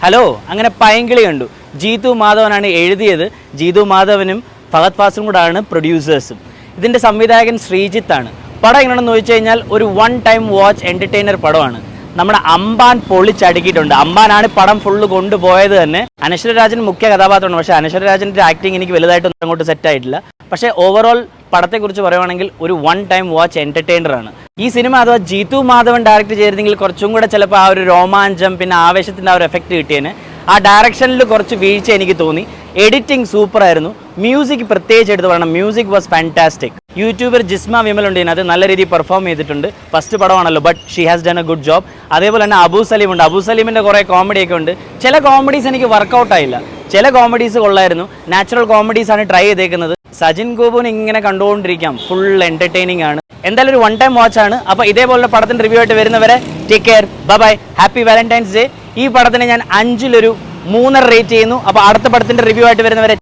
Hello അങ്ങനെ പൈങ്കിളി കണ്ടു. ജീതു മാധവനാണ് എഴുതിയത്. ജീതു മാധവനും ഫഹദ് ഫാസിലും കൂടാണ് പ്രൊഡ്യൂസേഴ്സും. ഇതിൻ്റെ സംവിധായകൻ ശ്രീജിത്താണ്. പടം എങ്ങനെയാണെന്ന് ചോദിച്ചു കഴിഞ്ഞാൽ ഒരു വൺ ടൈം വാച്ച് എൻ്റർടൈനർ പടമാണ്. നമ്മുടെ അമ്പാൻ പൊളിച്ചടുക്കിയിട്ടുണ്ട്. അമ്പാനാണ് പടം ഫുള്ള് കൊണ്ടുപോയത് തന്നെ. അനശ്വരരാജൻ മുഖ്യ കഥാപാത്രമാണ്. പക്ഷേ അനശ്വരരാജൻ്റെ ആക്ടിങ് എനിക്ക് വലുതായിട്ടൊന്നും അങ്ങോട്ട് സെറ്റായിട്ടില്ല. പക്ഷേ ഓവറോൾ പടത്തെക്കുറിച്ച് പറയുവാണെങ്കിൽ ഒരു വൺ ടൈം വാച്ച് എൻ്റർടൈനറാണ്. ഈ സിനിമ അഥവാ ജീതു മാധവൻ ഡയറക്റ്റ് ചെയ്തിരുന്നെങ്കിൽ കുറച്ചും കൂടെ ചിലപ്പോൾ ആ ഒരു രോമാഞ്ചം പിന്നെ ആവേശത്തിൻ്റെ ആ ഒരു എഫക്റ്റ് കിട്ടിയേനെ. ആ ഡയറക്ഷനിൽ കുറച്ച് വീഴ്ച എനിക്ക് തോന്നി. എഡിറ്റിംഗ് സൂപ്പറായിരുന്നു. മ്യൂസിക് പ്രത്യേകിച്ച് എടുത്ത് പറയണം, music was fantastic. YouTuber Jisma Vimal ഉണ്ട്, അത് നല്ല രീതിയിൽ പെർഫോം ചെയ്തിട്ടുണ്ട്. ഫസ്റ്റ് പടമാണല്ലോ, but she has done a good job. അതേപോലെ തന്നെ അബു സലീം ഉണ്ട്. അബു സലീമിൻ്റെ കുറേ കോമഡിയൊക്കെ ഉണ്ട്. ചില കോമഡീസ് എനിക്ക് വർക്കൗട്ടായില്ല, ചില കോമഡീസ് കൊള്ളായിരുന്നു. നാച്ചുറൽ കോമഡീസാണ് ട്രൈ ചെയ്തേക്കുന്നത്. സജിൻ ഗോപുവിന് ഇങ്ങനെ കണ്ടുകൊണ്ടിരിക്കാം, ഫുൾ എൻ്റർടൈനിങ് ആണ്. എന്തായാലും ഒരു വൺ ടൈം വാച്ചാണ്. അപ്പോൾ ഇതേപോലെ പടത്തിൻ്റെ റിവ്യൂ ആയിട്ട് വരുന്നവരെ take care, bye, happy Valentine's day. ഈ പടത്തിന് ഞാൻ 5-ൽ ഒരു 3.5 റേറ്റ് ചെയ്യുന്നു. അപ്പോൾ അടുത്ത പടത്തിൻ്റെ റിവ്യൂ ആയിട്ട് വരുന്നവരെ